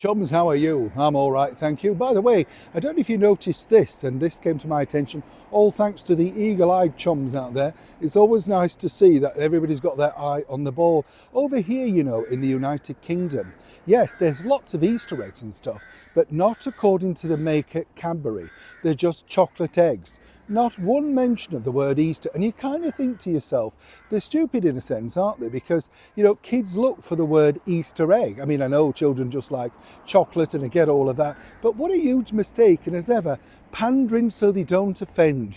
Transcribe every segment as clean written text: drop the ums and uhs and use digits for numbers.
Chums, how are you? I'm all right, thank you. By the way, I don't know if you noticed this, and this came to my attention, all thanks to the eagle-eyed chums out there. It's always nice to see that everybody's got their eye on the ball. Over here, in the United Kingdom, yes, there's lots of Easter eggs and stuff, but not according to the maker Cadbury. They're just chocolate eggs. Not one mention of the word Easter, and you kind of think to yourself, they're stupid in a sense, aren't they? Because, kids look for the word Easter egg. I mean, I know children just like chocolate and I get all of that, but what a huge mistake, and as ever, pandering so they don't offend.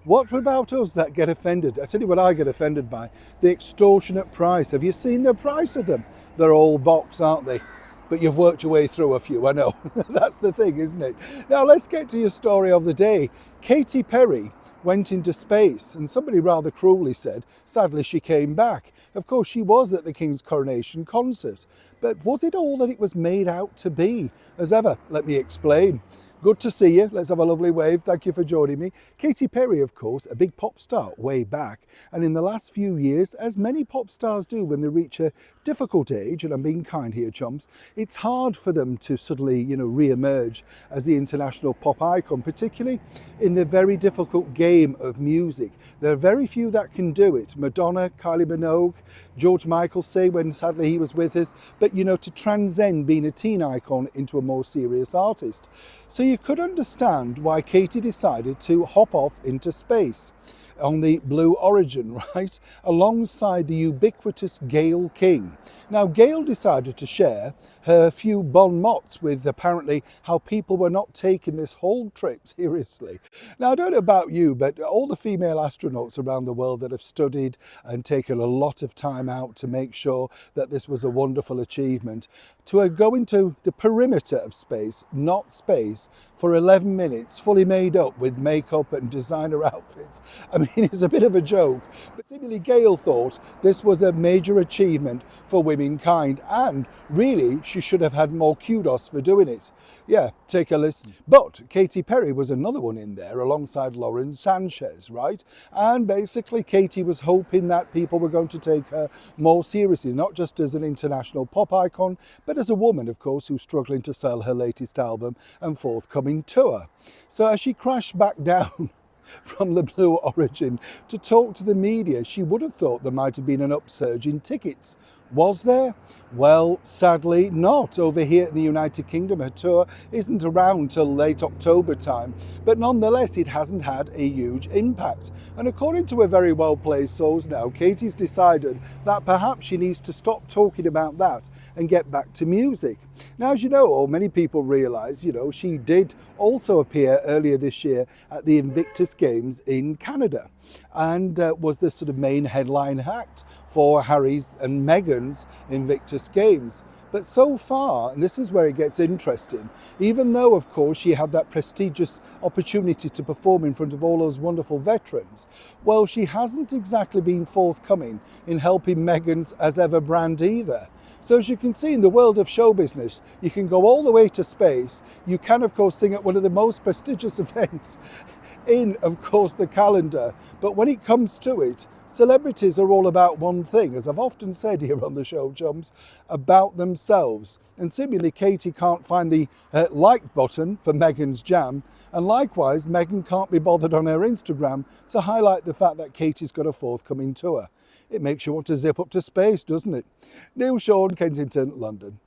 What about us that get offended? I tell you what I get offended by, the extortionate price. Have you seen the price of them? They're all box, aren't they? But you've worked your way through a few, I know. That's the thing, isn't it? Now let's get to your story of the day. Katy Perry went into space, and somebody rather cruelly said, sadly she came back. Of course, she was at the King's coronation concert, but was it all that it was made out to be? As ever, let me explain. Good to see you. Let's have a lovely wave. Thank you for joining me. Katy Perry, of course, a big pop star way back. And in the last few years, as many pop stars do when they reach a difficult age, and I'm being kind here, chums, it's hard for them to suddenly, re-emerge as the international pop icon, particularly in the very difficult game of music. There are very few that can do it. Madonna, Kylie Minogue, George Michael, say when sadly he was with us, but to transcend being a teen icon into a more serious artist. So you could understand why Katy decided to hop off into space on the Blue Origin, right, alongside the ubiquitous Gayle King. Now, Gayle decided to share her few bon mots with apparently how people were not taking this whole trip seriously. Now, I don't know about you, but all the female astronauts around the world that have studied and taken a lot of time out to make sure that this was a wonderful achievement, to go into the perimeter of space, not space, for 11 minutes, fully made up with makeup and designer outfits. I mean, it's a bit of a joke, but seemingly Gayle thought this was a major achievement for womankind, and really she should have had more kudos for doing it. Yeah, take a listen. But Katy Perry was another one in there alongside Lauren Sanchez, right? And basically Katy was hoping that people were going to take her more seriously, not just as an international pop icon, but as a woman, of course, who's struggling to sell her latest album and forthcoming tour. So as she crashed back down from the Blue Origin to talk to the media, she would have thought there might have been an upsurge in tickets. Was there? Well, sadly not. Over here in the United Kingdom, her tour isn't around till late October time, but nonetheless it hasn't had a huge impact. And according to a very well-placed source now, Katy's decided that perhaps she needs to stop talking about that and get back to music. Now, as you know, or many people realise, she did also appear earlier this year at the Invictus Games in Canada, and was the sort of main headline act for Harry's and Meghan's Invictus Games. But so far, and this is where it gets interesting, even though, of course, she had that prestigious opportunity to perform in front of all those wonderful veterans, well, she hasn't exactly been forthcoming in helping Meghan's As Ever brand either. So as you can see, in the world of show business, you can go all the way to space. You can, of course, sing at one of the most prestigious events in, of course, the calendar. But when it comes to it, celebrities are all about one thing, as I've often said here on the show, chums, about themselves. And seemingly Katy can't find the like button for Meghan's Jam, and likewise Meghan can't be bothered on her Instagram to highlight the fact that Katy's got a forthcoming tour. It makes you want to zip up to space, doesn't it? Neil Sean, Kensington, London.